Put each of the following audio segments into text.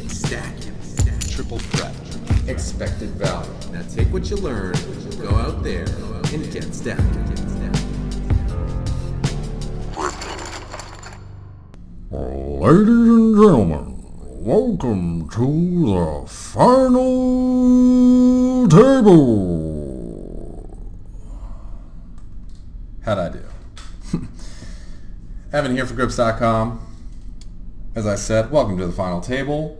stack. Triple threat. Expected value. Now take what you learn, go out there, and get stacked. Ladies and gentlemen, welcome to the final table. How'd I do? Evan here for Grips.com. As I said, welcome to the final table.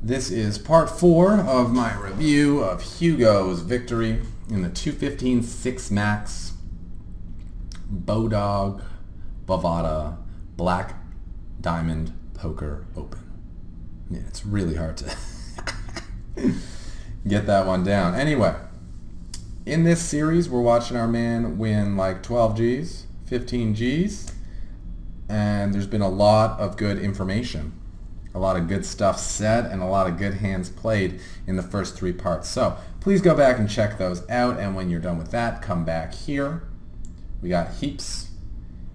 This is part 4 of my review of Hugo's victory in the 215 6 Max Bovada Black Diamond Poker Open. Yeah, it's really hard to get that one down. Anyway, in this series, we're watching our man win like 12 Gs, 15 Gs, and there's been a lot of good information, a lot of good stuff said, and a lot of good hands played in the first 3 parts. So please go back and check those out, and when you're done with that, come back here. We got heaps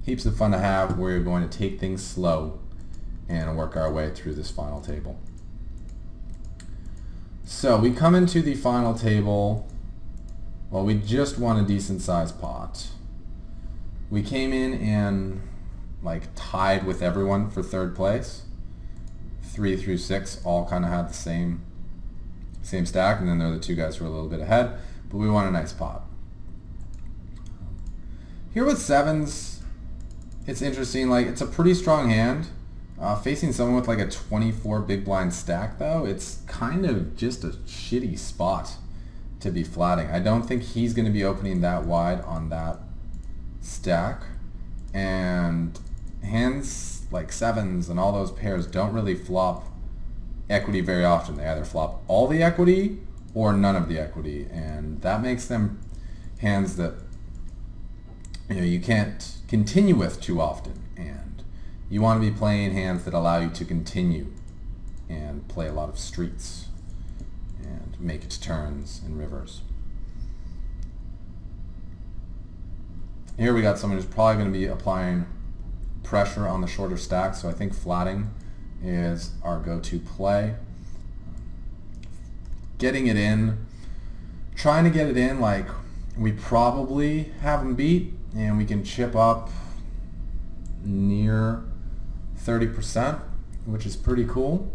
of fun to have. We're going to take things slow and work our way through this final table. So we come into the final table, well, we just won a decent sized pot. We came in and like tied with everyone for 3rd place. 3 through 6 all kind of had the same stack, and then there are the 2 guys who were a little bit ahead, but we won a nice pot. Here with 7s, it's interesting, like it's a pretty strong hand. Facing someone with like a 24 big blind stack though, it's kind of just a shitty spot to be flatting. I don't think he's going to be opening that wide on that stack, and hands like 7s and all those pairs don't really flop equity very often. They either flop all the equity or none of the equity, and that makes them hands that you can't continue with too often, and you want to be playing hands that allow you to continue and play a lot of streets and make it to turns and rivers. Here we got someone who's probably going to be applying pressure on the shorter stack, so I think flatting is our go-to play. Getting it in, trying to get it in like we probably have him beat, and we can chip up near 30%, which is pretty cool.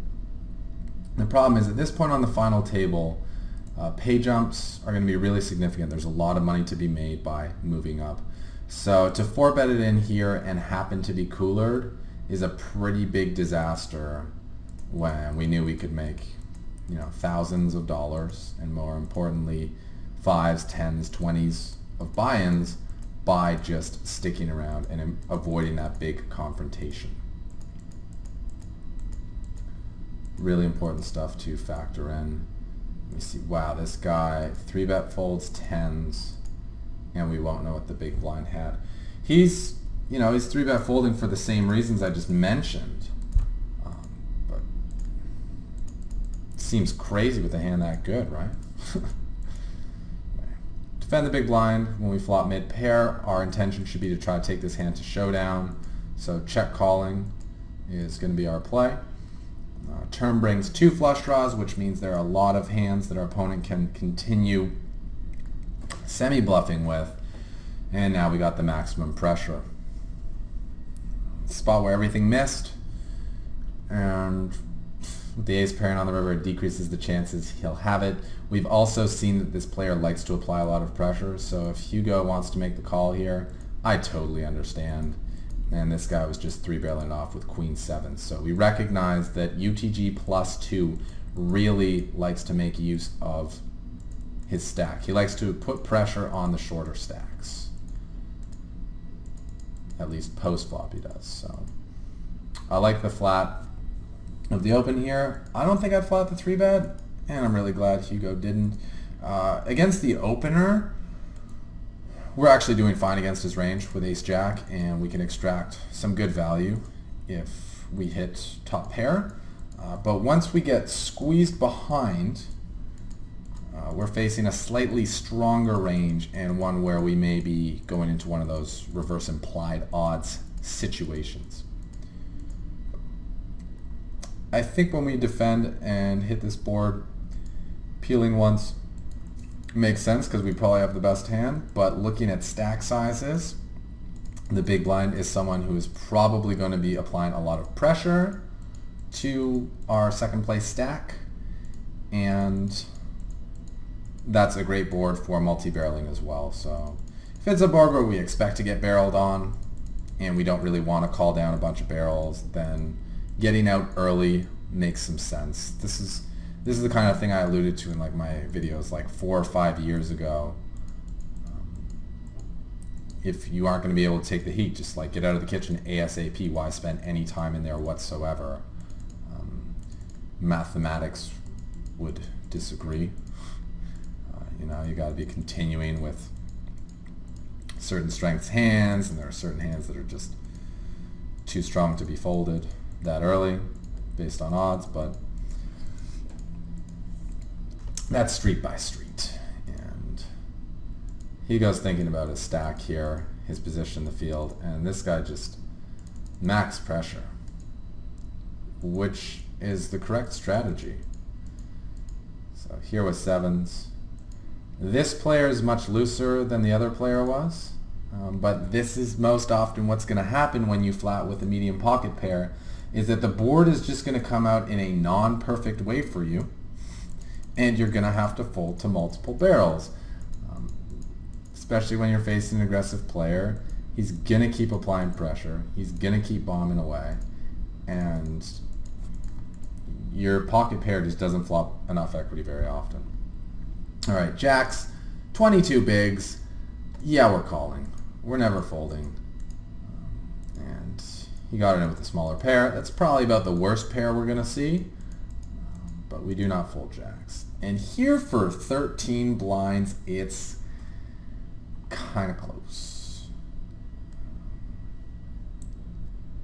The problem is at this point on the final table, pay jumps are going to be really significant. There's a lot of money to be made by moving up. So to 4-bet it in here and happen to be coolered is a pretty big disaster when we knew we could make, thousands of dollars, and more importantly, 5s, 10s, 20s of buy-ins by just sticking around and avoiding that big confrontation. Really important stuff to factor in. Let me see. Wow, this guy 3-bet folds 10s, and we won't know what the big blind had. He's 3-bet folding for the same reasons I just mentioned, but it seems crazy with a hand that good, right? Defend the big blind when we flop mid-pair. Our intention should be to try to take this hand to showdown, so check calling is going to be our play. Turn brings 2 flush draws, which means there are a lot of hands that our opponent can continue semi-bluffing with, and now we got the maximum pressure. Spot where everything missed, and with the ace pairing on the river, it decreases the chances he'll have it. We've also seen that this player likes to apply a lot of pressure, so if Hugo wants to make the call here, I totally understand. And this guy was just 3-barreling off with queen 7. So we recognize that UTG +2 really likes to make use of his stack. He likes to put pressure on the shorter stacks. At least post-flop he does. So I like the flat of the open here. I don't think I'd flat the 3-bet, and I'm really glad Hugo didn't. Against the opener, we're actually doing fine against his range with ace-jack, and we can extract some good value if we hit top pair. But once we get squeezed behind, we're facing a slightly stronger range, and one where we may be going into one of those reverse implied odds situations. I think when we defend and hit this board, peeling once makes sense because we probably have the best hand, but looking at stack sizes, the big blind is someone who is probably going to be applying a lot of pressure to our second place stack, and that's a great board for multi-barreling as well. So if it's a board where we expect to get barreled on and we don't really want to call down a bunch of barrels, then getting out early makes some sense. This is the kind of thing I alluded to in like my videos like 4 or 5 years ago. If you aren't going to be able to take the heat, just like get out of the kitchen ASAP. Why spend any time in there whatsoever? Mathematics would disagree. You got to be continuing with certain strengths hands, and there are certain hands that are just too strong to be folded that early based on odds, but that's street by street. And he goes thinking about his stack here, his position in the field, and this guy just max pressure, which is the correct strategy. So here with sevens. This player is much looser than the other player was, but this is most often what's going to happen when you flat with a medium pocket pair, is that the board is just going to come out in a non-perfect way for you, and you're going to have to fold to multiple barrels. Especially when you're facing an aggressive player, he's going to keep applying pressure, he's going to keep bombing away, and your pocket pair just doesn't flop enough equity very often. Alright, jacks, 22 bigs, yeah, we're calling. We're never folding. And he got it in with a smaller pair. That's probably about the worst pair we're going to see, but we do not fold jacks. And here for 13 blinds, it's kind of close.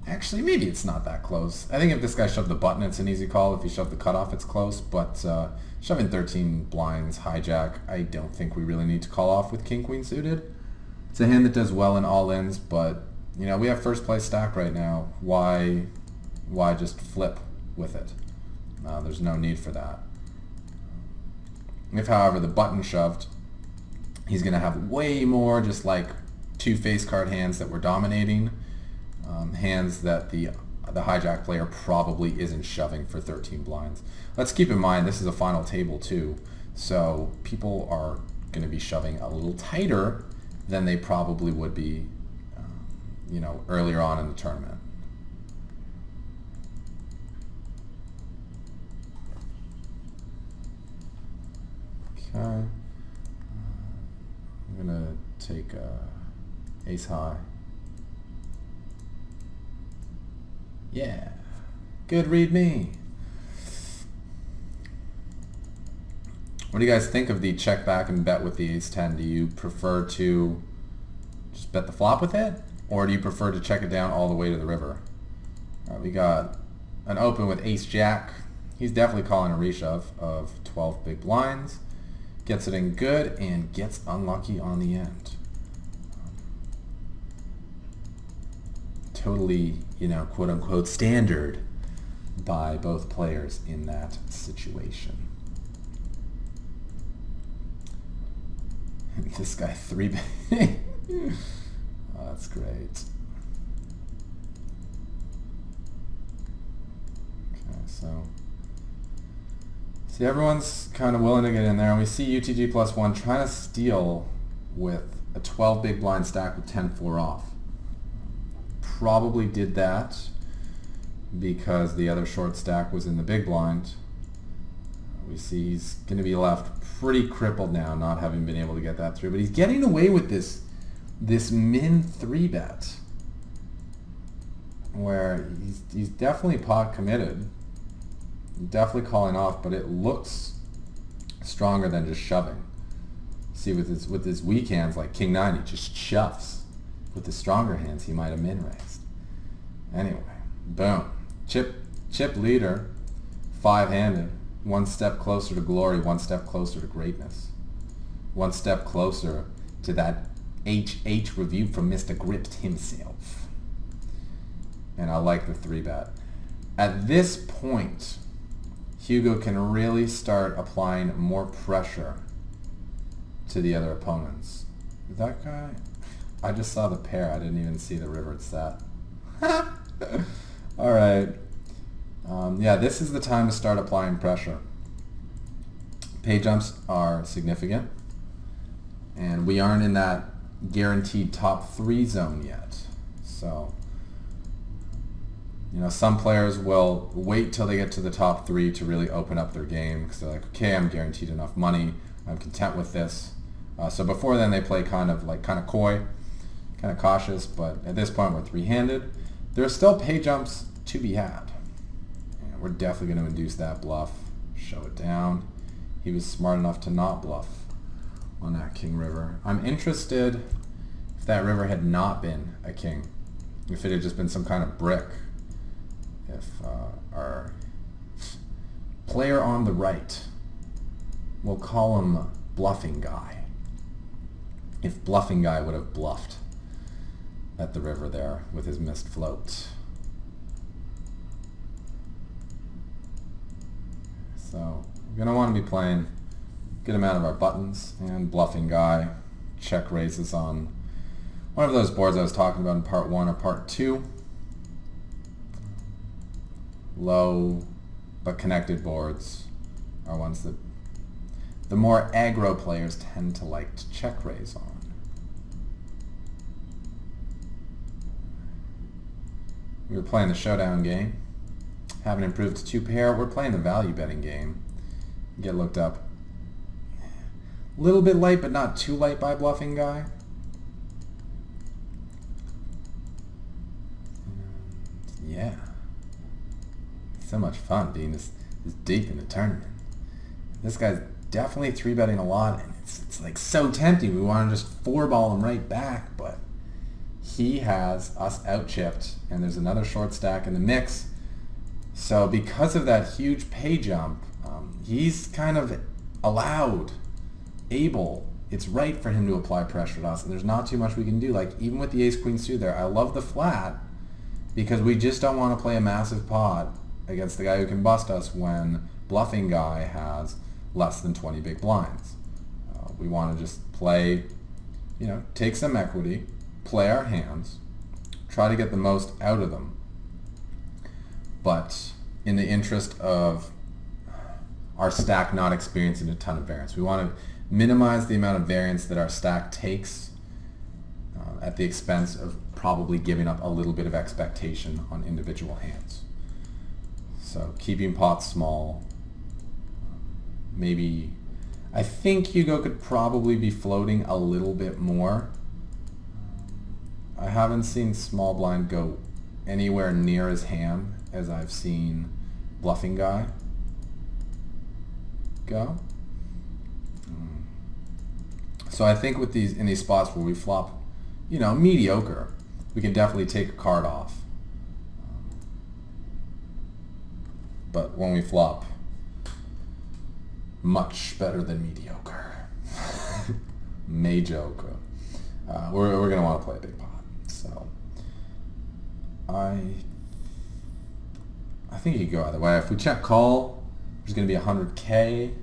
Actually, maybe it's not that close. I think if this guy shoved the button, it's an easy call. If he shoved the cutoff, it's close. But shoving 13 blinds, hijack, I don't think we really need to call off with king-queen suited. It's a hand that does well in all-ins, but we have first place stack right now. Why just flip with it? There's no need for that. If, however, the button shoved, he's going to have way more just like two face card hands that we're dominating. Hands that the hijack player probably isn't shoving for 13 blinds. Let's keep in mind this is a final table too, so people are going to be shoving a little tighter than they probably would be earlier on in the tournament. Okay, I'm going to take ace high. Yeah, good read me. What do you guys think of the check back and bet with the ace-10? Do you prefer to just bet the flop with it, or do you prefer to check it down all the way to the river? All right, we got an open with ace-jack. He's definitely calling a reshove of 12 big blinds. Gets it in good and gets unlucky on the end. Totally, quote-unquote standard by both players in that situation. This guy 3-bet. Oh, that's great. Okay, so see, everyone's kind of willing to get in there, and we see UTG +1 trying to steal with a 12 big blind stack with 10-4 off. Probably did that because the other short stack was in the big blind. We see he's going to be left pretty crippled now, not having been able to get that through. But he's getting away with this min 3-bet, where he's definitely pot committed, definitely calling off, but it looks stronger than just shoving. See, with his weak hands like King 9, he just shoves. With the stronger hands, he might have min raised. Anyway, boom. Chip leader, 5-handed. One step closer to glory, one step closer to greatness. One step closer to that HH review from Mr. Gript himself. And I like the 3-bet. At this point, Hugo can really start applying more pressure to the other opponents. That guy, I just saw the pair. I didn't even see the river set. All right. Yeah, this is the time to start applying pressure. Pay jumps are significant, and we aren't in that guaranteed top 3 zone yet. So, you know, some players will wait till they get to the top 3 to really open up their game because they're like, okay, I'm guaranteed enough money. I'm content with this. So before then, they play kind of coy, kind of cautious. But at this point, we're 3-handed. There are still pay jumps to be had. And we're definitely going to induce that bluff. Show it down. He was smart enough to not bluff on that king river. I'm interested if that river had not been a king. If it had just been some kind of brick. If our player on the right, we'll call him Bluffing Guy. If Bluffing Guy would have bluffed at the river there with his missed float. So we're going to want to be playing a good amount of our buttons, and Bluffing Guy check raises on one of those boards I was talking about in part 1 or part 2. Low but connected boards are ones that the more aggro players tend to like to check raise on. We were playing the showdown game. Haven't improved to 2 pair. We're playing the value betting game. Get looked up. A little bit light, but not too light by Bluffing Guy. And yeah. So much fun being this deep in the tournament. This guy's definitely 3-betting a lot, and it's like so tempting. We want to just 4-ball him right back, but he has us out-chipped, and there's another short stack in the mix. So because of that huge pay jump, he's kind of able, it's right for him to apply pressure to us, and there's not too much we can do. Like, even with the ace-queen suit there, I love the flat, because we just don't want to play a massive pot against the guy who can bust us when Bluffing Guy has less than 20 big blinds. We want to just play, you know, take some equity, play our hands, try to get the most out of them, but in the interest of our stack not experiencing a ton of variance. We want to minimize the amount of variance that our stack takes at the expense of probably giving up a little bit of expectation on individual hands. So keeping pots small. Maybe, I think Hugo could probably be floating a little bit more. I haven't seen small blind go anywhere near as ham as I've seen Bluffing Guy go. So I think with in these spots where we flop, you know, mediocre, we can definitely take a card off. But when we flop, much better than mediocre. Mediocre. We're going to want to play a big pot. So I think you could go either way. If we check call, there's going to be 100K.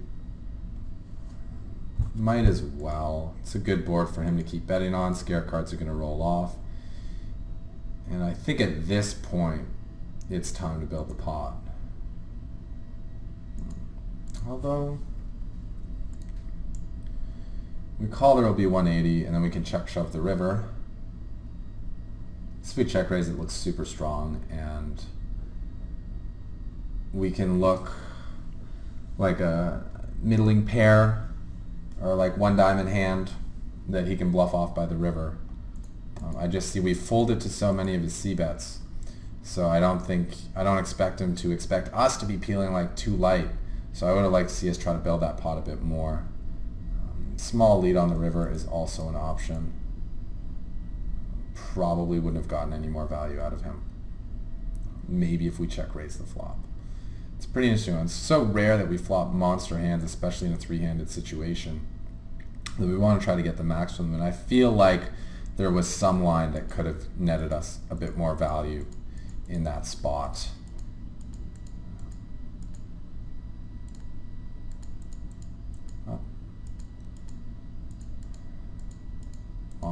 Might as well. It's a good board for him to keep betting on. Scare cards are going to roll off. And I think at this point, it's time to build the pot. Although, we call there will be 180, and then we can check shove the river. If we check raise, it looks super strong, and we can look like a middling pair, or like 1 diamond hand that he can bluff off by the river. I just see we folded to so many of his c-bets, so I don't expect him to expect us to be peeling like too light. So I would have liked to see us try to build that pot a bit more. Small lead on the river is also an option. Probably wouldn't have gotten any more value out of him. Maybe if we check raise the flop. It's pretty interesting. It's so rare that we flop monster hands, especially in a 3-handed situation, that we want to try to get the max from them. And I feel like there was some line that could have netted us a bit more value in that spot.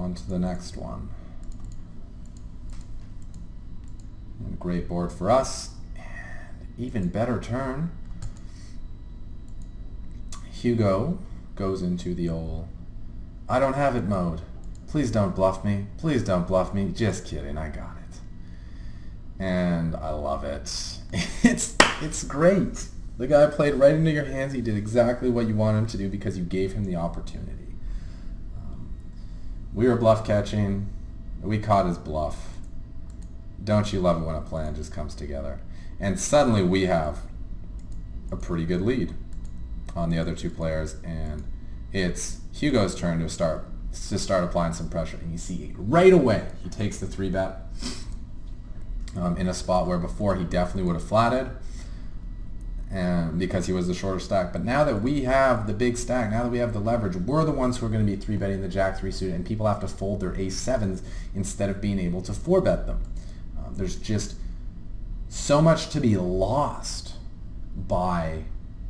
on to the next one. And a great board for us. And even better turn. Hugo goes into the old I don't have it mode. Please don't bluff me. Please don't bluff me. Just kidding, I got it. And I love it. It's great. The guy played right into your hands. He did exactly what you wanted him to do because you gave him the opportunity. We were bluff catching. We caught his bluff. Don't you love it when a plan just comes together? And suddenly we have a pretty good lead on the other two players, and it's Hugo's turn to start applying some pressure. And you see right away he takes the 3-bet in a spot where before he definitely would have flatted, and because he was the shorter stack. But now that we have the big stack, now that we have the leverage, we're the ones who are going to be 3-betting the Jack-3 suited, and people have to fold their Ace-7s instead of being able to 4-bet them. There's just so much to be lost by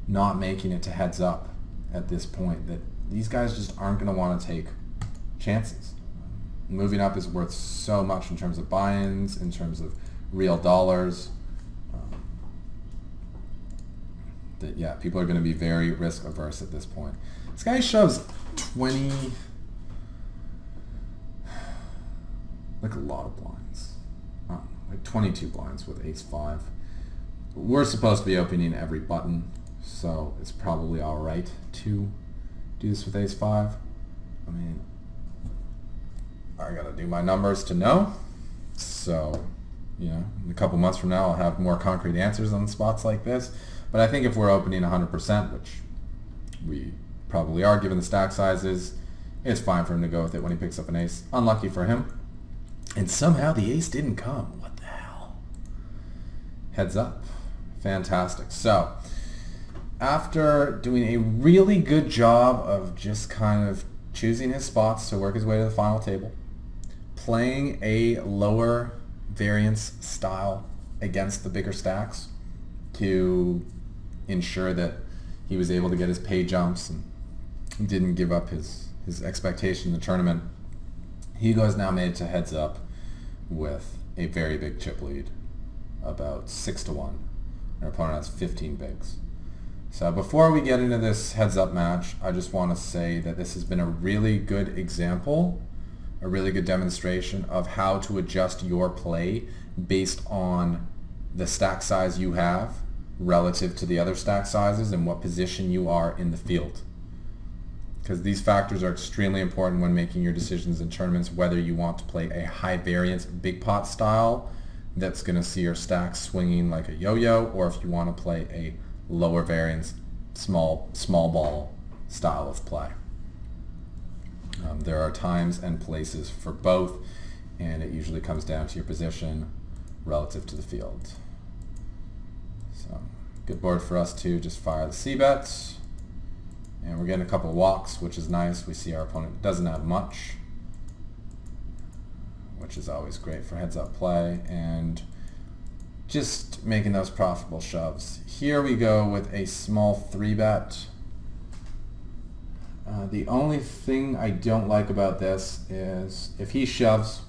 not making it to heads up at this point that these guys just aren't going to want to take chances. Moving up is worth so much in terms of buy-ins, in terms of real dollars. That yeah, people are going to be very risk averse at this point. This guy shoves 20, like a lot of blinds, like 22 blinds with Ace-5. We're supposed to be opening every button, so it's probably all right to do this with Ace-5. I mean, I gotta do my numbers to know. So, you know, in a couple months from now, I'll have more concrete answers on spots like this. But I think if we're opening 100%, which we probably are given the stack sizes, it's fine for him to go with it when he picks up an ace. Unlucky for him. And somehow the ace didn't come. What the hell? Heads up. Fantastic. So, after doing a really good job of just kind of choosing his spots to work his way to the final table, playing a lower variance style against the bigger stacks to ensure that he was able to get his pay jumps and didn't give up his expectation in the tournament, Hugo's now made to heads up with a very big chip lead, about 6-1. Our opponent has 15 bigs. So before we get into this heads up match, I just want to say that this has been a really good example, a really good demonstration of how to adjust your play based on the stack size you have relative to the other stack sizes and what position you are in the field. Because these factors are extremely important when making your decisions in tournaments, whether you want to play a high variance big pot style that's going to see your stacks swinging like a yo-yo, or if you want to play a lower variance small ball style of play. There are times and places for both, and it usually comes down to your position relative to the field. So, good board for us to just fire the C-bet. And we're getting a couple of walks, which is nice. We see our opponent doesn't have much, which is always great for heads-up play. And just making those profitable shoves. Here we go with a small 3-bet. The only thing I don't like about this is if he shoves,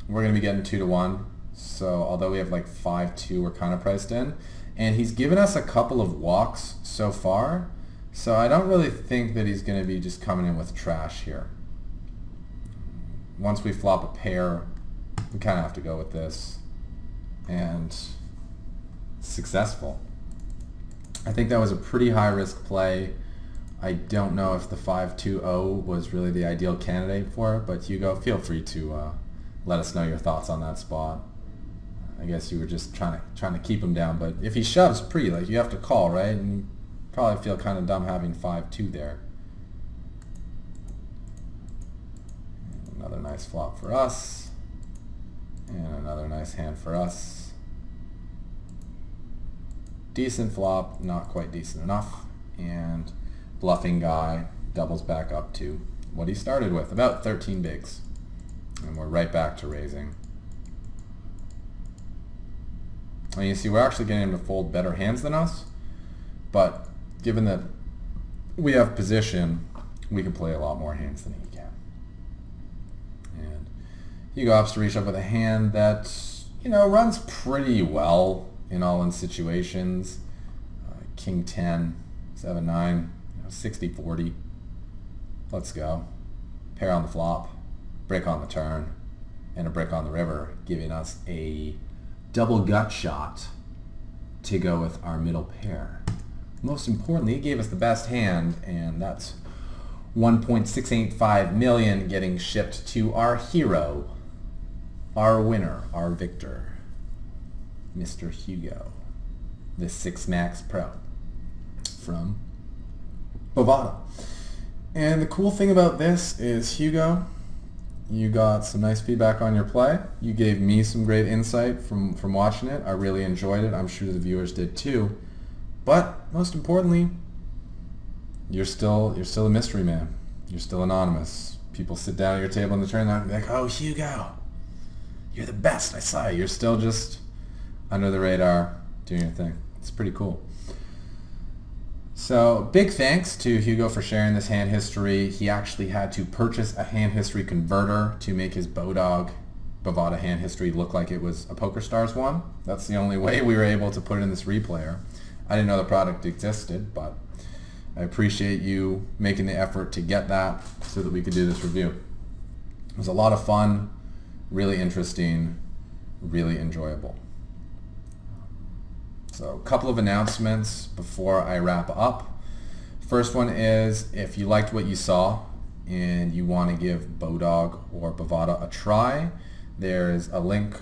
we're going to be getting 2-1. So although we have like 5-2, we're kind of priced in. And he's given us a couple of walks so far. So I don't really think that he's going to be just coming in with trash here. Once we flop a pair, we kind of have to go with this. And successful. I think that was a pretty high risk play. I don't know if the 5-2-0 was really the ideal candidate for it, but Hugo, feel free to let us know your thoughts on that spot. I guess you were just trying to keep him down, but if he shoves pre, like, you have to call, right? And you probably feel kind of dumb having 5-2 there. Another nice flop for us, and another nice hand for us. Decent flop, not quite decent enough, and bluffing guy doubles back up to what he started with, about 13 bigs. And we're right back to raising. And you see we're actually getting him to fold better hands than us, but given that we have position, we can play a lot more hands than he can. Hugo opts to reach up with a hand that, runs pretty well in all-in situations. King 10, 7-9, 60-40. Let's go. Pair on the flop, brick on the turn, and a brick on the river, giving us a double gut shot to go with our middle pair. Most importantly, it gave us the best hand, and that's 1.685 million getting shipped to our hero, our winner, our victor, Mr. Hugo, the 6 Max Pro from Bovada. And the cool thing about this is, Hugo, you got some nice feedback on your play. You gave me some great insight from watching it. I really enjoyed it. I'm sure the viewers did too. But most importantly, you're still a mystery man. You're still anonymous. People sit down at your table in the tournament and be like, "Oh, Hugo, you're the best. I saw you." You're still just under the radar doing your thing. It's pretty cool. So big thanks to Hugo for sharing this hand history. He actually had to purchase a hand history converter to make his Bovada hand history look like it was a PokerStars one. That's the only way we were able to put it in this replayer. I didn't know the product existed, but I appreciate you making the effort to get that so that we could do this review. It was a lot of fun, really interesting, really enjoyable. So a couple of announcements before I wrap up. First one is, if you liked what you saw and you want to give Bodog or Bovada a try, there's a link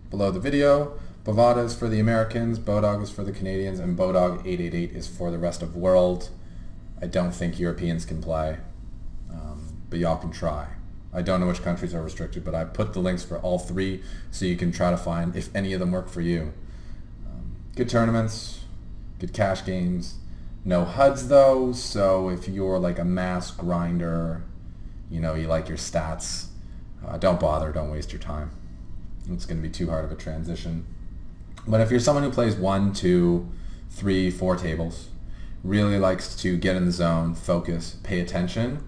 below the video. Bovada is for the Americans, Bodog is for the Canadians, and Bodog 888 is for the rest of the world. I don't think Europeans can play, but y'all can try. I don't know which countries are restricted, but I put the links for all three so you can try to find if any of them work for you. Good tournaments, good cash games. No HUDs though, so if you're like a mass grinder, you like your stats, don't bother, don't waste your time. It's going to be too hard of a transition. But if you're someone who plays 1, 2, 3, 4 tables, really likes to get in the zone, focus, pay attention,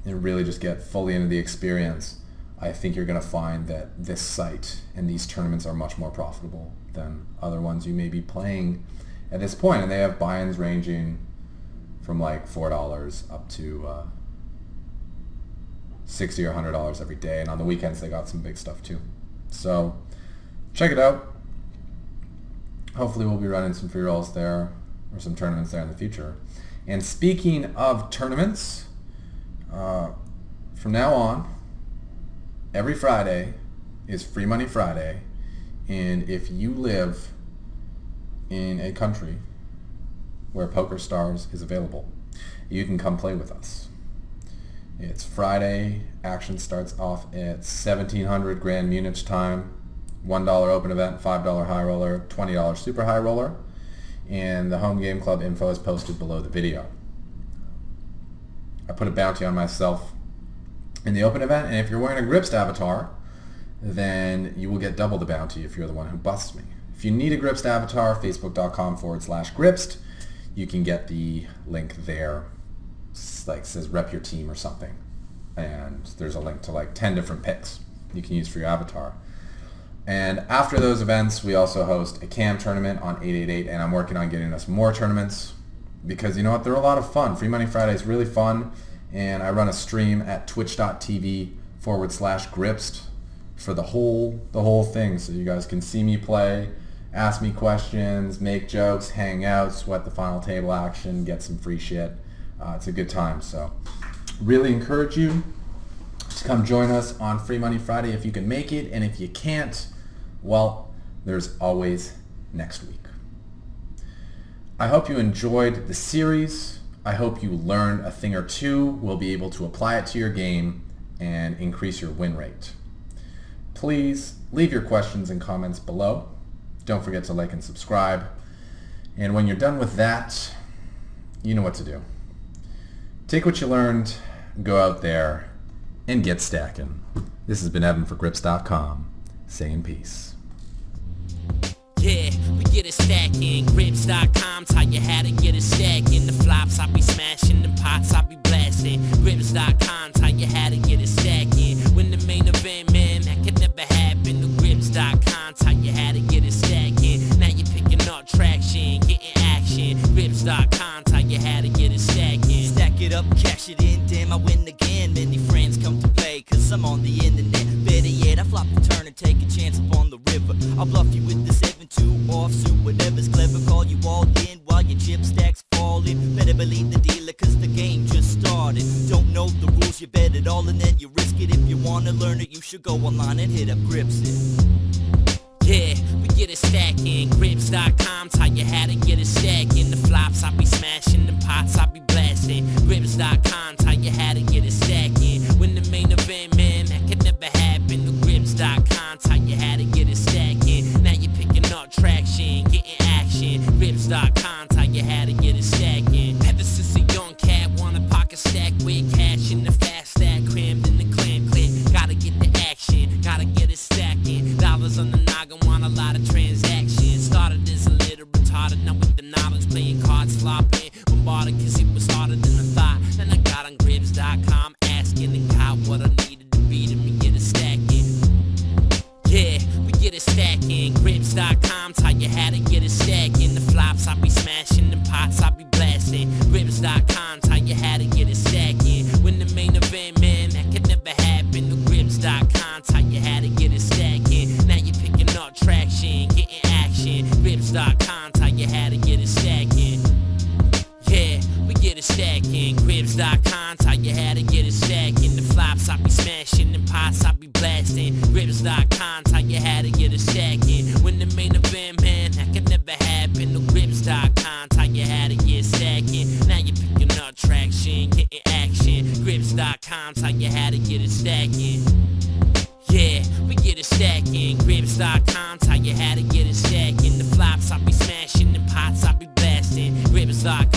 and really just get fully into the experience, I think you're going to find that this site and these tournaments are much more profitable than other ones you may be playing at this point. And they have buy-ins ranging from like $4 up to $60 or $100 every day. And on the weekends, they got some big stuff too. So check it out. Hopefully we'll be running some free rolls there or some tournaments there in the future. And speaking of tournaments, from now on, every Friday is Free Money Friday, and if you live in a country where PokerStars is available, you can come play with us. It's Friday. Action starts off at 1700 Grand Munich time. $1 open event, $5 high roller, $20 super high roller, and the home game club info is posted below the video. I put a bounty on myself in the open event, and if you're wearing a Gripst avatar, then you will get double the bounty if you're the one who busts me. If you need a Gripst avatar, facebook.com/Gripst, you can get the link there. It's like says rep your team or something, and there's a link to like 10 different picks you can use for your avatar. And after those events, we also host a CAM tournament on 888, and I'm working on getting us more tournaments because you know what, they're a lot of fun. Free Money Friday is really fun, and I run a stream at twitch.tv/Gripst for the whole thing, so you guys can see me play, ask me questions, make jokes, hang out, sweat the final table action, get some free shit. It's a good time, so really encourage you to come join us on Free Money Friday if you can make it, and if you can't, well, there's always next week. I hope you enjoyed the series. I hope you learned a thing or two, will be able to apply it to your game and increase your win rate. Please leave your questions and comments below. Don't forget to like and subscribe. And when you're done with that, you know what to do. Take what you learned, go out there, and get stacking. This has been Evan for Grips.com, saying peace. Yeah, we get it stacking. Grips.com, tell you how to get it stacking. The flops I be smashing, the pots I be blasting. Grips.com, tell you how to get it stacking. When the main cash it in, damn I win again. Many friends come to play, cause I'm on the internet. Better yet, I flop the turn and take a chance upon the river. I'll bluff you with the 7-2 offsuit, whatever's clever. Call you all in while your chip stacks falling. Better believe the dealer, cause the game just started. Don't know the rules, you bet it all and then you risk it. If you wanna learn it, you should go online and hit up Gripsit. Yeah, we get it stacking. Grips.com, tell you how to get it stacking. The flops I be smashing, the pots I be blasting. Grips.com, tell you how to get it stacking. When the main event, man, that could never happen. The Grips.com, tell you how to get it stacking. Now you're picking up traction, getting action. Grips.com, tell you how to get it stacking. Ever since a young cat, want a pocket stack with cash in the fast stack, crammed in the clam clip. Gotta get the action, gotta get it stacking. Dollars on the noggin, want a lot of transactions. Started as a little retarded, now with the knowledge, playing cards, flopping, bombarded, cause it was harder than I thought. Then I got on Grips.com, asking and got what I needed to be to me get it stacking. Yeah, we get it stacking. Grips.com, tell you how to get it stacking. The flops I be smashing, the pots I be blasting. Grips.com, tell you how to get it stacking. When the main event, man, that could never happen. The Grips.com, tell you how to get it stacking. Now you're picking up traction, getting action. Grips.com, tell you how to get it stacking. Yeah, we get it stacking. Grips.com, tell you how to get it stacking. The flops I be smashing, the pots I be blasting. Grips.com, tell you how to get it stacking. When the main event, man, that could never happen. The Grips.com, tell you how to get stacking. Now you're picking up traction, getting action. Grips.com, tell you how to get it stacking. Yeah, we get it stacking. Grips.com, tell you how to get it stacking. The flops I be smashing, the pots I be blasting. Grips.com.